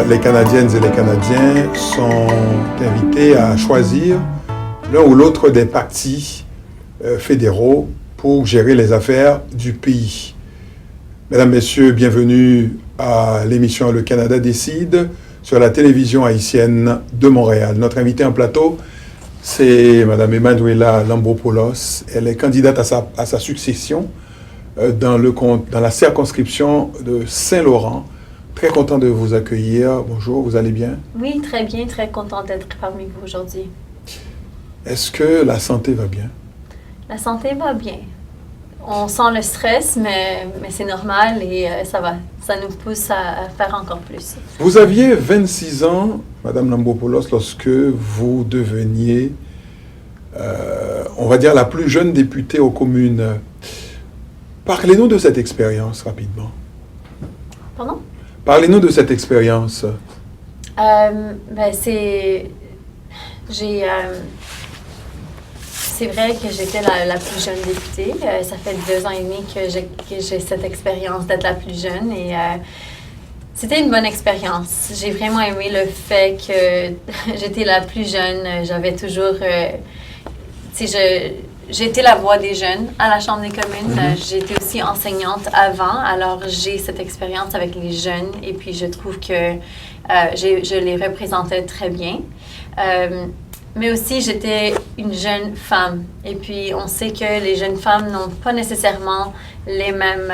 Les Canadiennes et les Canadiens sont invités à choisir l'un ou l'autre des partis fédéraux pour gérer les affaires du pays. Mesdames, Messieurs, bienvenue à l'émission Le Canada décide sur la télévision haïtienne de Montréal. Notre invitée en plateau, c'est Mme Emanuela Lambropoulos. Elle est candidate à sa succession dans la circonscription de Saint-Laurent. Très content de vous accueillir. Bonjour, vous allez bien? Oui, très bien, très content d'être parmi vous aujourd'hui. Est-ce que la santé va bien? La santé va bien. On sent le stress, mais c'est normal et ça va. Ça nous pousse à faire encore plus. Vous aviez 26 ans, Mme Lambropoulos, lorsque vous deveniez, on va dire, la plus jeune députée aux communes. Parlez-nous de cette expérience rapidement. Pardon? Parlez-nous de cette expérience. C'est vrai que j'étais la plus jeune députée. Ça fait 2 ans et demi que j'ai cette expérience d'être la plus jeune et c'était une bonne expérience. J'ai vraiment aimé le fait que j'étais la plus jeune. J'avais toujours... J'étais la voix des jeunes à la Chambre des communes. J'étais aussi enseignante avant, alors j'ai cette expérience avec les jeunes et puis je trouve que je les représentais très bien. Mais aussi, j'étais une jeune femme. Et puis, on sait que les jeunes femmes n'ont pas nécessairement les mêmes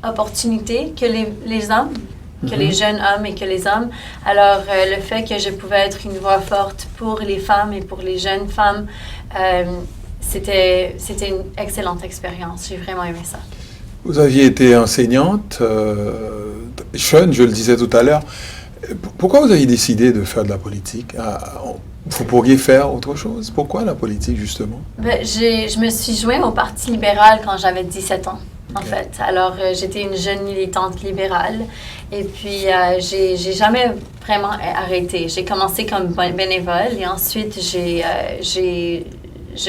opportunités que les hommes, que les jeunes hommes et que les hommes. Alors, le fait que je pouvais être une voix forte pour les femmes et pour les jeunes femmes, c'était une excellente expérience. J'ai vraiment aimé ça. Vous aviez été enseignante, jeune, je le disais tout à l'heure. Pourquoi vous avez décidé de faire de la politique? Vous pourriez faire autre chose? Pourquoi la politique, justement? Je me suis jointe au Parti libéral quand j'avais 17 ans, en fait. Alors, j'étais une jeune militante libérale. Et puis, j'ai jamais vraiment arrêté. J'ai commencé comme bénévole et ensuite, je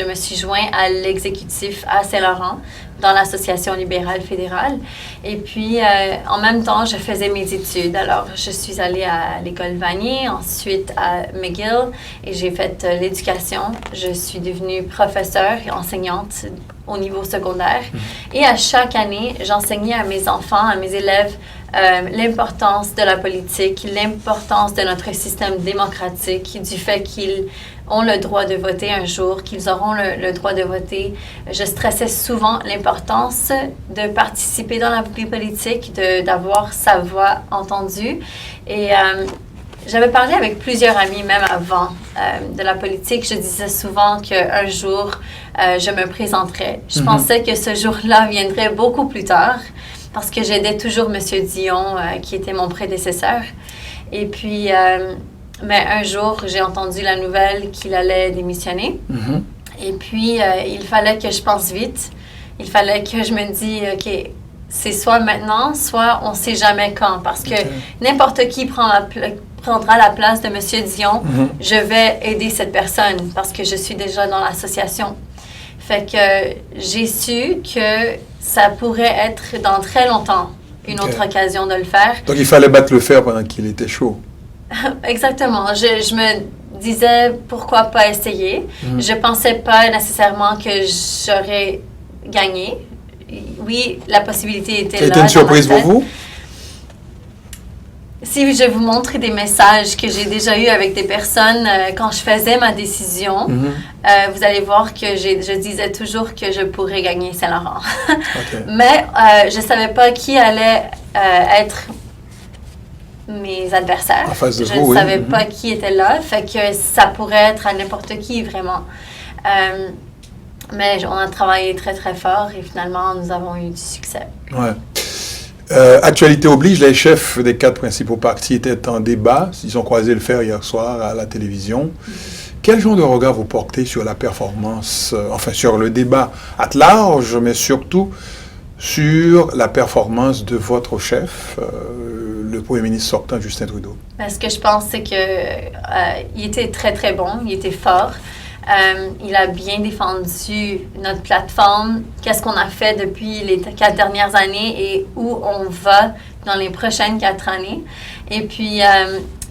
me suis jointe à l'exécutif à Saint-Laurent dans l'Association libérale fédérale. Et puis, en même temps, je faisais mes études. Alors, je suis allée à l'école Vanier, ensuite à McGill, et j'ai fait l'éducation. Je suis devenue professeure et enseignante au niveau secondaire. Et à chaque année, j'enseignais à mes enfants, à mes élèves, l'importance de la politique, l'importance de notre système démocratique, du fait qu'ils ont le droit de voter un jour, qu'ils auront le droit de voter. Je stressais souvent l'importance de participer dans la vie politique, d'avoir sa voix entendue. Et j'avais parlé avec plusieurs amis, même avant de la politique. Je disais souvent qu'un jour, je me présenterais. Je pensais que ce jour-là viendrait beaucoup plus tard, parce que j'aidais toujours M. Dion, qui était mon prédécesseur. Et puis... mais un jour, j'ai entendu la nouvelle qu'il allait démissionner. Et puis, il fallait que je pense vite. Il fallait que je me dise, OK, c'est soit maintenant, soit on ne sait jamais quand. Parce que n'importe qui prendra la place de M. Dion, je vais aider cette personne parce que je suis déjà dans l'association. Fait que j'ai su que ça pourrait être dans très longtemps une autre occasion de le faire. Donc, il fallait battre le fer pendant qu'il était chaud. Exactement. Je me disais, pourquoi pas essayer? Je ne pensais pas nécessairement que j'aurais gagné. Oui, la possibilité était là. C'était une surprise pour vous? Si je vous montre des messages que j'ai déjà eus avec des personnes quand je faisais ma décision, vous allez voir que je disais toujours que je pourrais gagner Saint-Laurent. Mais je ne savais pas qui allait être mes adversaires. En face de je vous, ne savais pas qui était là, fait que ça pourrait être à n'importe qui, vraiment. Mais on a travaillé très, très fort et finalement, nous avons eu du succès. Ouais. Actualité oblige, les chefs des 4 principaux partis étaient en débat. Ils ont croisé le fer hier soir à la télévision. Quel genre de regard vous portez sur la performance, sur le débat à large, mais surtout sur la performance de votre chef, le Premier ministre sortant, Justin Trudeau? Ce que je pense, c'est qu'il était très, très bon, il était fort. Il a bien défendu notre plateforme, qu'est-ce qu'on a fait depuis les 4 dernières années et où on va dans les prochaines 4 années. Et puis,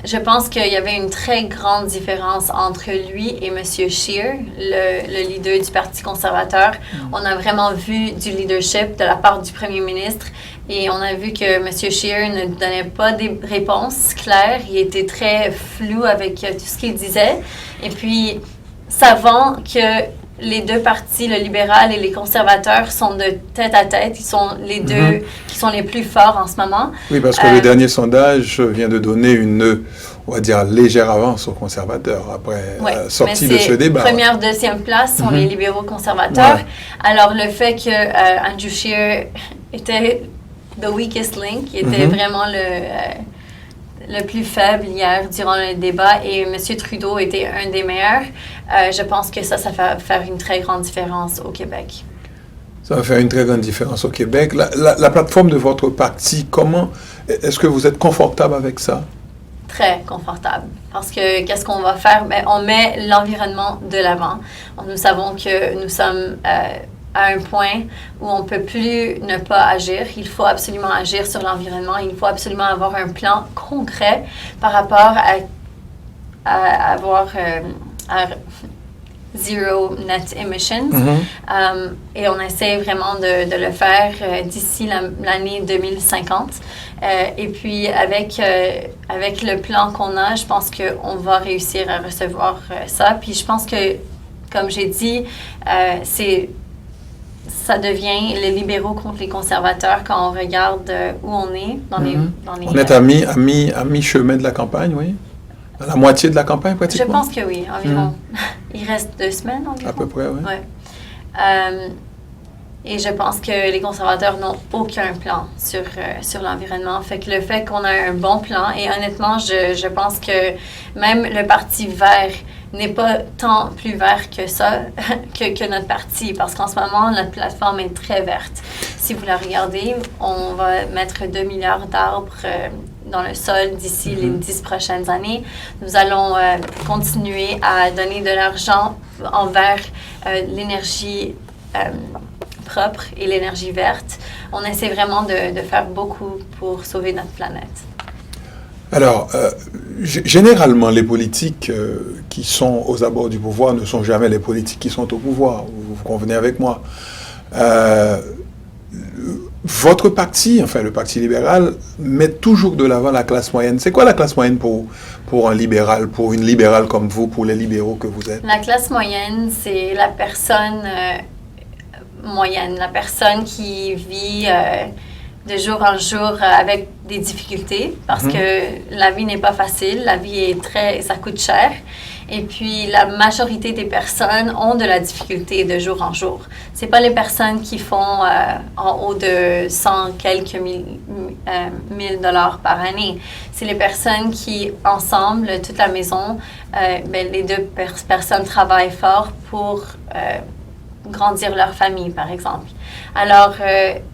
je pense qu'il y avait une très grande différence entre lui et M. Scheer, le leader du Parti conservateur. On a vraiment vu du leadership de la part du premier ministre et on a vu que M. Scheer ne donnait pas des réponses claires. Il était très flou avec tout ce qu'il disait. Et puis, savant que les deux partis, le libéral et les conservateurs, sont de tête à tête. Ils sont les deux qui sont les plus forts en ce moment. Oui, parce que le dernier sondage vient de donner une, on va dire, légère avance aux conservateurs après sortie de ce débat. Première, deuxième place sont les libéraux conservateurs. Ouais. Alors, le fait que Andrew Scheer était the weakest link, il était vraiment le plus faible hier durant le débat et M. Trudeau était un des meilleurs. Je pense que ça va faire une très grande différence au Québec. Ça va faire une très grande différence au Québec. La plateforme de votre parti, comment est-ce que vous êtes confortable avec ça? Très confortable. Parce que qu'est-ce qu'on va faire? Bien, on met l'environnement de l'avant. Nous savons que nous sommes à un point où on ne peut plus ne pas agir. Il faut absolument agir sur l'environnement. Il faut absolument avoir un plan concret par rapport à avoir zero net emissions. Et on essaie vraiment de le faire d'ici l'année 2050. Et puis, avec le plan qu'on a, je pense qu'on va réussir à recevoir ça. Puis, je pense que, comme j'ai dit, ça devient les libéraux contre les conservateurs quand on regarde où on est dans les on est à mi-chemin de la campagne, oui? À la moitié de la campagne, pratiquement? Je pense que oui, environ. Il reste 2 semaines environ. À peu près, oui. Ouais. Et je pense que les conservateurs n'ont aucun plan sur l'environnement. Fait que le fait qu'on a un bon plan, et honnêtement, je pense que même le Parti vert n'est pas tant plus vert que ça, que notre parti, parce qu'en ce moment, notre plateforme est très verte. Si vous la regardez, on va mettre 2 milliards d'arbres dans le sol d'ici les 10 prochaines années. Nous allons continuer à donner de l'argent envers l'énergie propre et l'énergie verte. On essaie vraiment de faire beaucoup pour sauver notre planète. Alors, généralement, les politiques qui sont aux abords du pouvoir ne sont jamais les politiques qui sont au pouvoir. Vous convenez avec moi. Votre parti, enfin le Parti libéral, met toujours de l'avant la classe moyenne. C'est quoi la classe moyenne pour un libéral, pour une libérale comme vous, pour les libéraux que vous êtes? La classe moyenne, c'est la personne moyenne, la personne qui vit de jour en jour avec des difficultés parce que la vie n'est pas facile, la vie est ça coûte cher. Et puis, la majorité des personnes ont de la difficulté de jour en jour. Ce n'est pas les personnes qui font en haut de 100 quelques mille dollars par année. C'est les personnes qui, ensemble, toute la maison, les deux personnes travaillent fort pour grandir leur famille, par exemple. Alors,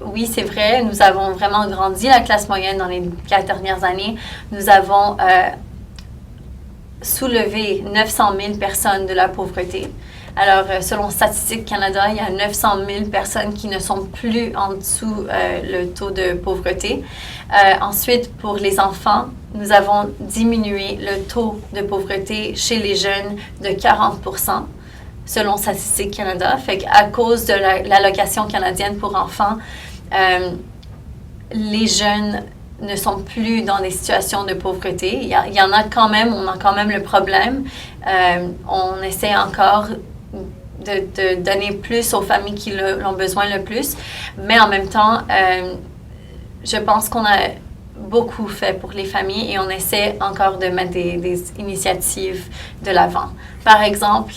oui, c'est vrai, nous avons vraiment grandi la classe moyenne dans les 4 dernières années. Nous avons soulevé 900 000 personnes de la pauvreté. Alors, selon Statistique Canada, il y a 900 000 personnes qui ne sont plus en dessous le taux de pauvreté. Ensuite, pour les enfants, nous avons diminué le taux de pauvreté chez les jeunes de 40%. Selon Statistique Canada. Fait qu'à cause de l'allocation canadienne pour enfants, les jeunes ne sont plus dans des situations de pauvreté. Il y en a quand même, on a quand même le problème. On essaie encore de donner plus aux familles qui l'ont besoin le plus. Mais en même temps, je pense qu'on a beaucoup fait pour les familles et on essaie encore de mettre des initiatives de l'avant. Par exemple,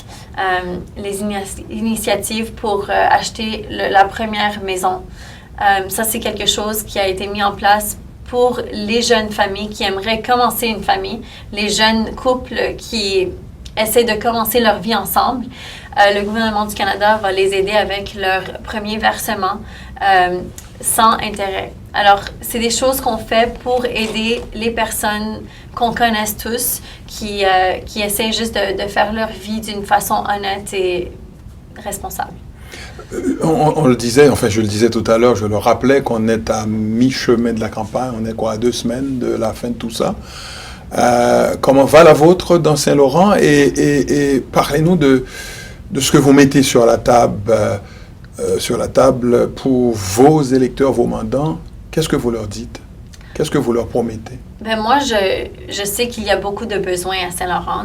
les initiatives pour acheter la première maison. Ça, c'est quelque chose qui a été mis en place pour les jeunes familles qui aimeraient commencer une famille, les jeunes couples qui essaient de commencer leur vie ensemble. Le gouvernement du Canada va les aider avec leur premier versement sans intérêt. Alors, c'est des choses qu'on fait pour aider les personnes qu'on connaisse tous, qui essaient juste de faire leur vie d'une façon honnête et responsable. On le disait, enfin je le disais tout à l'heure, je le rappelais qu'on est à mi-chemin de la campagne, on est quoi, à 2 semaines de la fin de tout ça. Comment va la vôtre dans Saint-Laurent et parlez-nous de ce que vous mettez sur la table pour vos électeurs, vos mandants. Qu'est-ce que vous leur dites? Qu'est-ce que vous leur promettez? Ben moi, je sais qu'il y a beaucoup de besoins à Saint-Laurent.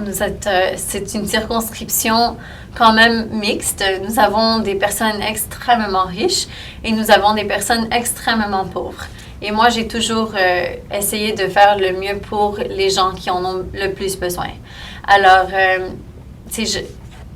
C'est une circonscription quand même mixte. Nous avons des personnes extrêmement riches et nous avons des personnes extrêmement pauvres. Et moi, j'ai toujours essayé de faire le mieux pour les gens qui en ont le plus besoin. Alors,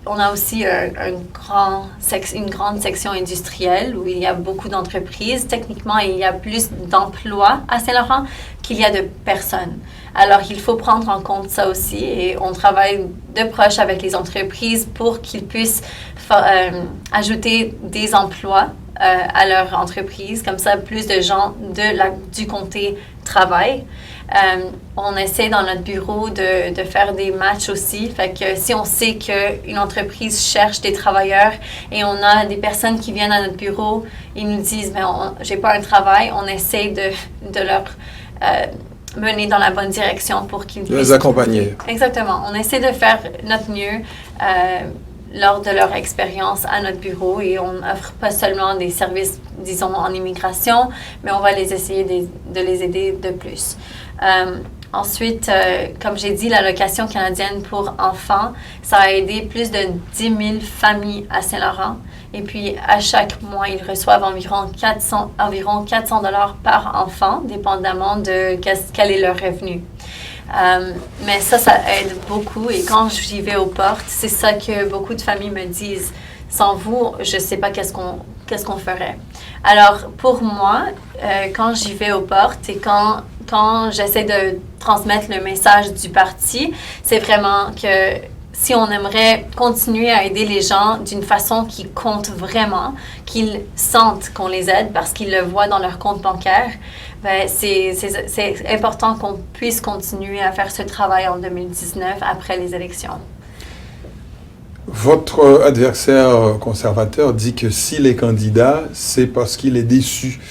on a aussi une grande section industrielle où il y a beaucoup d'entreprises. Techniquement, il y a plus d'emplois à Saint-Laurent qu'il y a de personnes. Alors, il faut prendre en compte ça aussi et on travaille de proche avec les entreprises pour qu'ils puissent ajouter des emplois à leur entreprise. Comme ça, plus de gens du comté travaillent. On essaie dans notre bureau de faire des matchs aussi. Fait que si on sait qu'une entreprise cherche des travailleurs et on a des personnes qui viennent à notre bureau, ils nous disent « j'ai pas un travail », on essaie de leur mener dans la bonne direction pour qu'ils puissent... Les accompagner. Exactement. On essaie de faire notre mieux lors de leur expérience à notre bureau et on n'offre pas seulement des services, disons, en immigration, mais on va essayer de les aider de plus. Ensuite, comme j'ai dit, l'allocation canadienne pour enfants, ça a aidé plus de 10 000 familles à Saint-Laurent. Et puis, à chaque mois, ils reçoivent environ 400 $ par enfant, dépendamment de quel est leur revenu. Mais ça aide beaucoup. Et quand j'y vais aux portes, c'est ça que beaucoup de familles me disent. Sans vous, je ne sais pas qu'est-ce qu'on ferait. Alors, pour moi, quand j'y vais aux portes et quand j'essaie de transmettre le message du parti, c'est vraiment que si on aimerait continuer à aider les gens d'une façon qui compte vraiment, qu'ils sentent qu'on les aide parce qu'ils le voient dans leur compte bancaire, ben c'est important qu'on puisse continuer à faire ce travail en 2019 après les élections. Votre adversaire conservateur dit que s'il est candidat, c'est parce qu'il est déçu.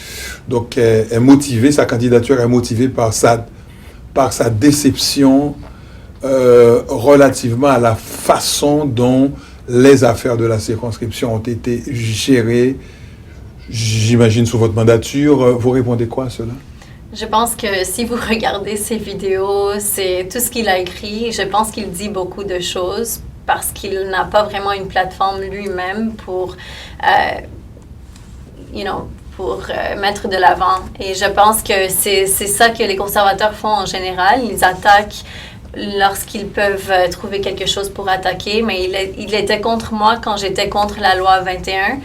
Donc, est motivé, sa candidature est motivée par sa déception relativement à la façon dont les affaires de la circonscription ont été gérées, j'imagine, sous votre mandature. Vous répondez quoi à cela? Je pense que si vous regardez ses vidéos, c'est tout ce qu'il a écrit. Je pense qu'il dit beaucoup de choses parce qu'il n'a pas vraiment une plateforme lui-même pour mettre de l'avant. Et je pense que c'est ça que les conservateurs font en général. Ils attaquent lorsqu'ils peuvent trouver quelque chose pour attaquer. Mais il était contre moi quand j'étais contre la loi 21.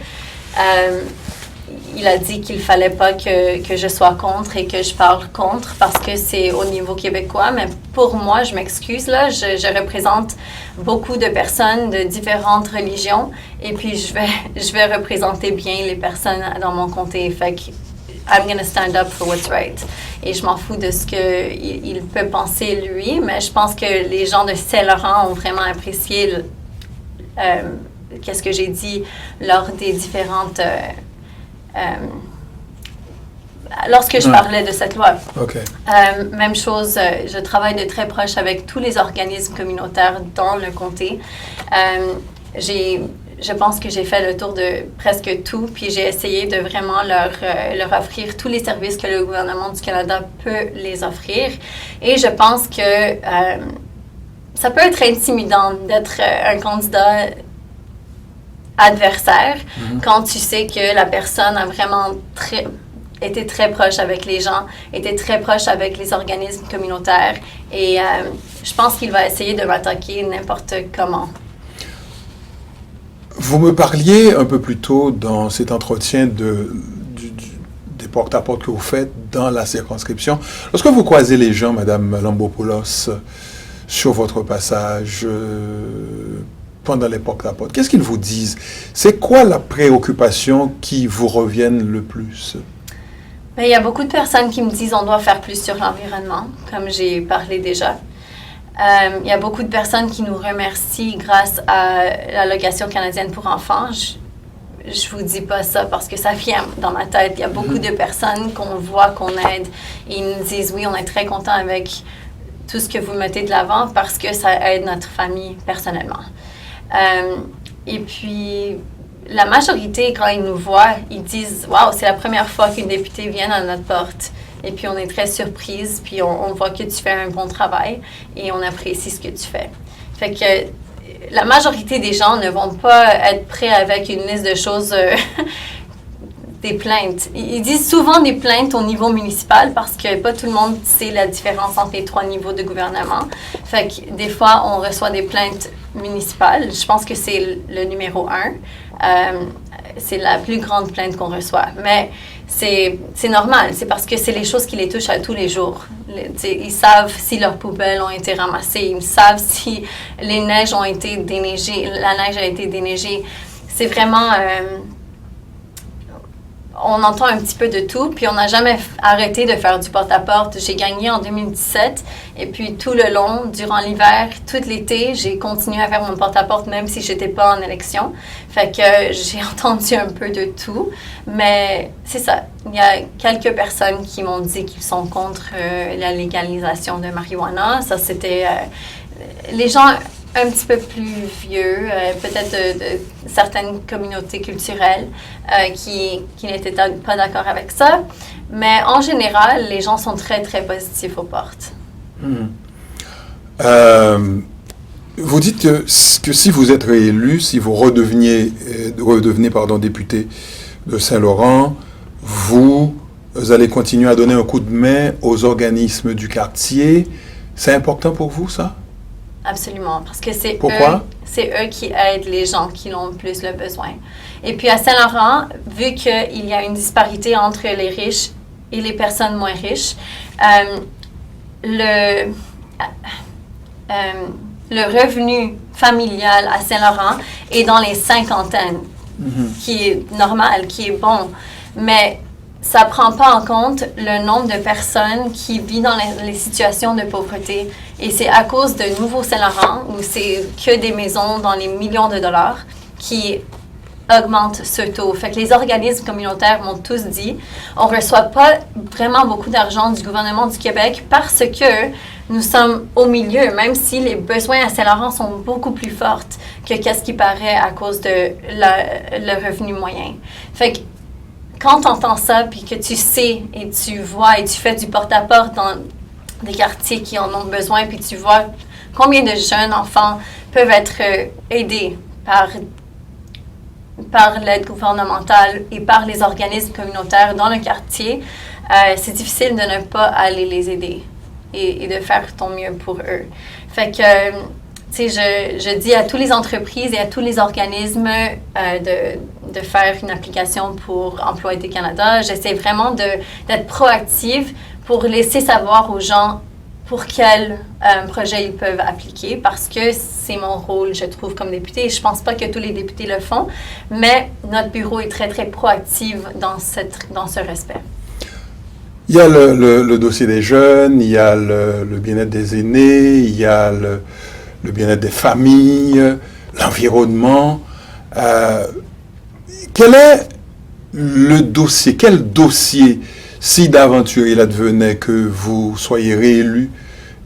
Il a dit qu'il ne fallait pas que je sois contre et que je parle contre parce que c'est au niveau québécois. Mais pour moi, je m'excuse, là, je représente beaucoup de personnes de différentes religions et puis je vais représenter bien les personnes dans mon comté. Fait que I'm going to stand up for what's right. Et je m'en fous de ce qu'il peut penser lui, mais je pense que les gens de Saint-Laurent ont vraiment apprécié qu'est-ce que j'ai dit lors des différentes... lorsque je parlais de cette loi. Okay. Même chose, je travaille de très proche avec tous les organismes communautaires dans le comté. Je pense que j'ai fait le tour de presque tout, puis j'ai essayé de vraiment leur offrir tous les services que le gouvernement du Canada peut les offrir. Et je pense que ça peut être intimidant d'être un candidat adversaire quand tu sais que la personne a vraiment été très proche avec les gens, était très proche avec les organismes communautaires et je pense qu'il va essayer de m'attaquer n'importe comment. Vous me parliez un peu plus tôt dans cet entretien des porte-à-porte que vous faites dans la circonscription. Lorsque vous croisez les gens, Madame Lambopoulos, sur votre passage pendant les porte-à-porte, qu'est-ce qu'ils vous disent? C'est quoi la préoccupation qui vous revienne le plus? Bien, il y a beaucoup de personnes qui me disent qu'on doit faire plus sur l'environnement, comme j'ai parlé déjà. Il y a beaucoup de personnes qui nous remercient grâce à l'allocation canadienne pour enfants. je vous dis pas ça parce que ça vient dans ma tête. Il y a beaucoup de personnes qu'on voit, qu'on aide, et ils nous disent, oui, on est très content avec tout ce que vous mettez de l'avant parce que ça aide notre famille personnellement. Et puis, la majorité, quand ils nous voient, ils disent, waouh, c'est la première fois qu'une députée vient à notre porte. Et puis, on est très surprise, puis on voit que tu fais un bon travail et on apprécie ce que tu fais. Fait que la majorité des gens ne vont pas être prêts avec une liste de choses, des plaintes. Ils disent souvent des plaintes au niveau municipal parce que pas tout le monde sait la différence entre les 3 niveaux de gouvernement. Fait que des fois, on reçoit des plaintes municipales. Je pense que c'est le numéro 1. C'est la plus grande plainte qu'on reçoit. Mais c'est normal. C'est parce que c'est les choses qui les touchent à tous les jours. Ils savent si leurs poubelles ont été ramassées. Ils savent si les neiges ont été déneigées, la neige a été déneigée. C'est vraiment... on entend un petit peu de tout, puis on n'a jamais arrêté de faire du porte-à-porte. J'ai gagné en 2017, et puis tout le long, durant l'hiver, tout l'été, j'ai continué à faire mon porte-à-porte, même si je n'étais pas en élection. Fait que j'ai entendu un peu de tout, mais c'est ça. Il y a quelques personnes qui m'ont dit qu'ils sont contre la légalisation de marijuana. Ça, c'était... les gens un petit peu plus vieux, peut-être de certaines communautés culturelles qui n'étaient pas d'accord avec ça. Mais en général, les gens sont très, très positifs aux portes. Vous dites que si vous êtes réélu, si vous redevenez député de Saint-Laurent, vous allez continuer à donner un coup de main aux organismes du quartier. C'est important pour vous, ça? Absolument, parce que c'est eux qui aident les gens qui ont le plus le besoin. Et puis à Saint-Laurent, vu qu'il y a une disparité entre les riches et les personnes moins riches, le revenu familial à Saint-Laurent est dans les cinquantaines, qui est normal, qui est bon, mais ça ne prend pas en compte le nombre de personnes qui vivent dans les situations de pauvreté. Et c'est à cause de Nouveau-Saint-Laurent, où c'est que des maisons dans les millions de dollars, qui augmentent ce taux. Fait que les organismes communautaires m'ont tous dit, on ne reçoit pas vraiment beaucoup d'argent du gouvernement du Québec parce que nous sommes au milieu, même si les besoins à Saint-Laurent sont beaucoup plus forts que qu'est-ce qui paraît à cause de le revenu moyen. Fait que quand tu entends ça, puis que tu sais et tu vois et tu fais du porte-à-porte dans des quartiers qui en ont besoin, puis tu vois combien de jeunes enfants peuvent être aidés par l'aide gouvernementale et par les organismes communautaires dans le quartier, c'est difficile de ne pas aller les aider et de faire ton mieux pour eux. Fait que, tu sais, je dis à toutes les entreprises et à tous les organismes de faire une application pour Employabilité Canada. J'essaie vraiment d'être proactive pour laisser savoir aux gens pour quel projet ils peuvent appliquer, parce que c'est mon rôle, je trouve, comme députée. Je ne pense pas que tous les députés le font, mais notre bureau est très, très proactif dans ce respect. Il y a le dossier des jeunes, il y a le bien-être des aînés, il y a le bien-être des familles, l'environnement. Quel est le dossier, quel dossier, si d'aventure il advenait que vous soyez réélu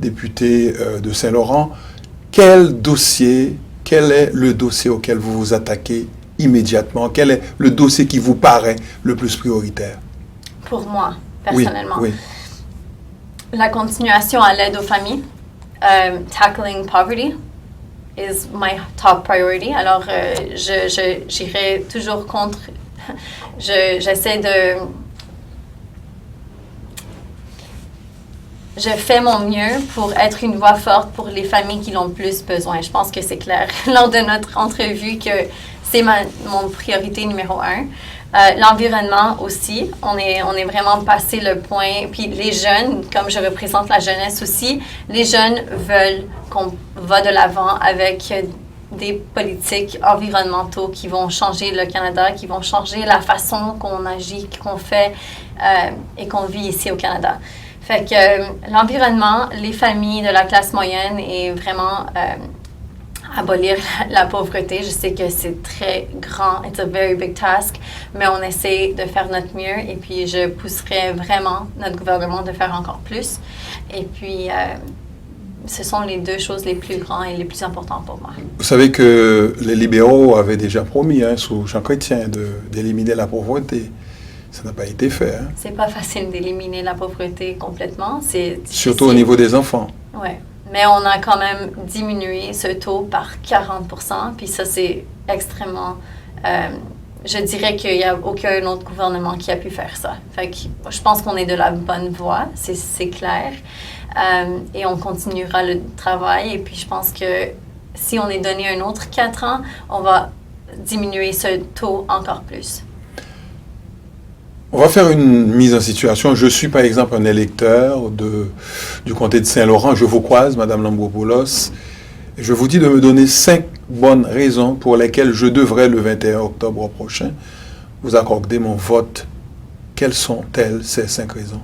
député de Saint-Laurent, quel est le dossier auquel vous vous attaquez immédiatement? Quel est le dossier qui vous paraît le plus prioritaire? Pour moi, personnellement. Oui. La continuation à l'aide aux familles. Tackling poverty is my top priority. Alors, j'irai toujours contre. J'essaie de. Je fais mon mieux pour être une voix forte pour les familles qui l'ont le plus besoin. Je pense que c'est clair lors de notre entrevue que c'est mon priorité numéro 1. L'environnement aussi, on est vraiment passé le point. Puis les jeunes, comme je représente la jeunesse aussi, les jeunes veulent qu'on va de l'avant avec des politiques environnementaux qui vont changer le Canada, qui vont changer la façon qu'on agit, qu'on fait et qu'on vit ici au Canada. Fait que l'environnement, les familles de la classe moyenne est vraiment abolir la pauvreté. Je sais que c'est très grand, it's a very big task, mais on essaie de faire notre mieux et puis je pousserai vraiment notre gouvernement de faire encore plus. Et puis, ce sont les deux choses les plus grandes et les plus importantes pour moi. Vous savez que les libéraux avaient déjà promis, sous Jean Chrétien, d'éliminer la pauvreté. Ça n'a pas été fait. C'est pas facile d'éliminer la pauvreté complètement. Surtout au niveau des enfants. Oui. Mais on a quand même diminué ce taux par 40%, puis ça, c'est extrêmement... je dirais qu'il n'y a aucun autre gouvernement qui a pu faire ça. Fait que je pense qu'on est de la bonne voie, c'est clair. Et on continuera le travail. Et puis, je pense que si on est donné un autre 4 ans, on va diminuer ce taux encore plus. On va faire une mise en situation. Je suis par exemple un électeur du comté de Saint-Laurent. Je vous croise, Madame Lambropoulos. Et je vous dis de me donner 5 bonnes raisons pour lesquelles je devrais, le 21 octobre prochain, vous accorder mon vote. Quelles sont-elles, ces 5 raisons?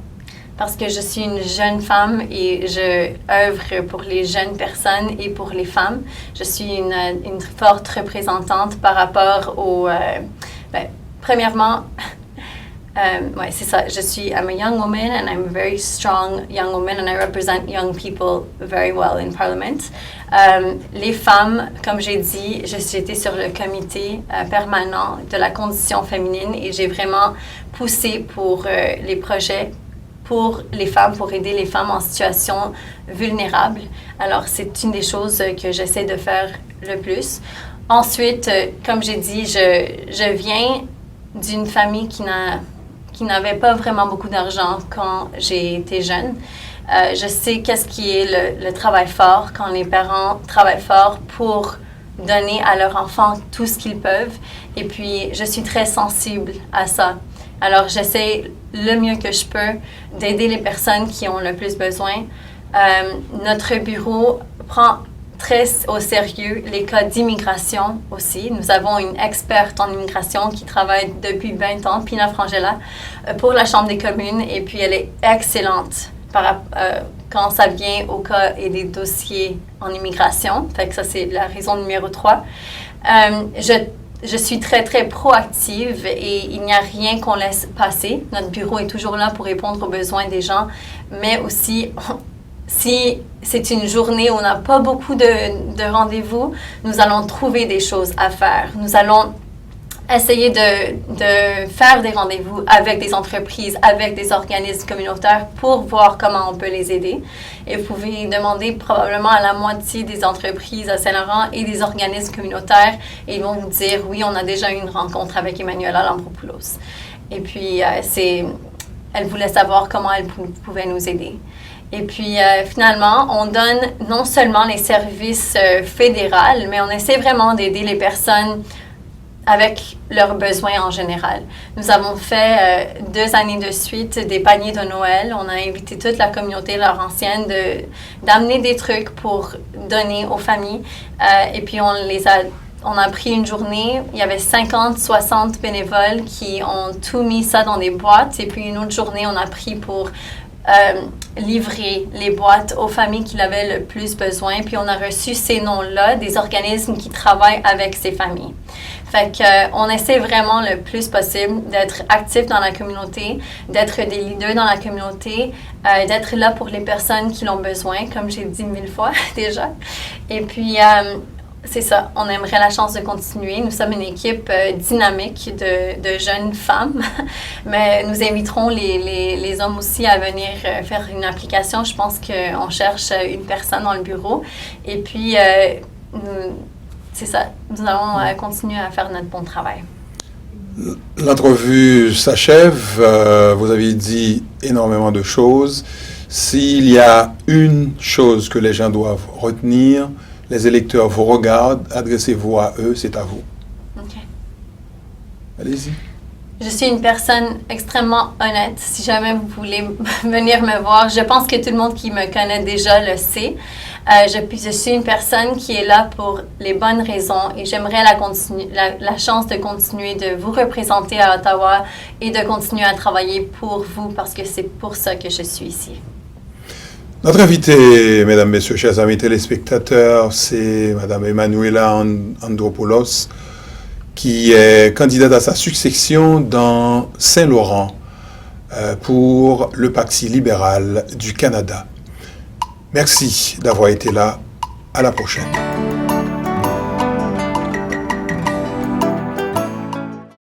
Parce que je suis une jeune femme et je œuvre pour les jeunes personnes et pour les femmes. Je suis une forte représentante par rapport aux... premièrement... ouais, c'est ça. Je suis I'm a young woman and I'm a very strong young woman and I represent young people very well in Parliament. Les femmes, comme j'ai dit, j'étais sur le comité permanent de la condition féminine et j'ai vraiment poussé pour les projets pour les femmes, pour aider les femmes en situation vulnérable. Alors, c'est une des choses que j'essaie de faire le plus. Ensuite, comme j'ai dit, je viens d'une famille qui n'avait pas vraiment beaucoup d'argent quand j'ai été jeune. Je sais qu'est-ce qui est le travail fort, quand les parents travaillent fort pour donner à leurs enfants tout ce qu'ils peuvent. Et puis, je suis très sensible à ça. Alors, j'essaie le mieux que je peux d'aider les personnes qui ont le plus besoin. Notre bureau prend très au sérieux les cas d'immigration aussi. Nous avons une experte en immigration qui travaille depuis 20 ans, Pina Frangella, pour la Chambre des communes. Et puis, elle est excellente quand ça vient au cas et des dossiers en immigration. Fait que ça, c'est la raison numéro 3. Je suis très, très proactive et il n'y a rien qu'on laisse passer. Notre bureau est toujours là pour répondre aux besoins des gens, mais aussi, si c'est une journée où on n'a pas beaucoup de rendez-vous, nous allons trouver des choses à faire. Nous allons essayer de faire des rendez-vous avec des entreprises, avec des organismes communautaires pour voir comment on peut les aider. Et vous pouvez demander probablement à la moitié des entreprises à Saint-Laurent et des organismes communautaires et ils vont vous dire « Oui, on a déjà eu une rencontre avec Emmanuela Lambropoulos. » Et puis, elle voulait savoir comment elle pouvait nous aider. Et puis, finalement, on donne non seulement les services fédéraux, mais on essaie vraiment d'aider les personnes avec leurs besoins en général. Nous avons fait 2 années de suite des paniers de Noël. On a invité toute la communauté laurentienne d'amener des trucs pour donner aux familles. Et puis, on a pris une journée, il y avait 50, 60 bénévoles qui ont tout mis ça dans des boîtes. Et puis, une autre journée, on a pris pour livrer les boîtes aux familles qui avaient le plus besoin. Puis on a reçu ces noms-là des organismes qui travaillent avec ces familles. Fait qu'on essaie vraiment le plus possible d'être actif dans la communauté, d'être des leaders dans la communauté, d'être là pour les personnes qui l'ont besoin, comme j'ai dit 1000 fois déjà. Et puis, c'est ça, on aimerait la chance de continuer. Nous sommes une équipe dynamique de jeunes femmes, mais nous inviterons les hommes aussi à venir faire une application. Je pense qu'on cherche une personne dans le bureau. Et puis, c'est ça, nous allons continuer à faire notre bon travail. L'entrevue s'achève. Vous avez dit énormément de choses. S'il y a une chose que les gens doivent retenir, les électeurs vous regardent, adressez-vous à eux, c'est à vous. OK. Allez-y. Je suis une personne extrêmement honnête. Si jamais vous voulez venir me voir, je pense que tout le monde qui me connaît déjà le sait. Je suis une personne qui est là pour les bonnes raisons et j'aimerais la chance de continuer de vous représenter à Ottawa et de continuer à travailler pour vous parce que c'est pour ça que je suis ici. Notre invitée, mesdames, messieurs, chers amis téléspectateurs, c'est madame Emanuela Andropoulos, qui est candidate à sa succession dans Saint-Laurent pour le Parti libéral du Canada. Merci d'avoir été là. À la prochaine.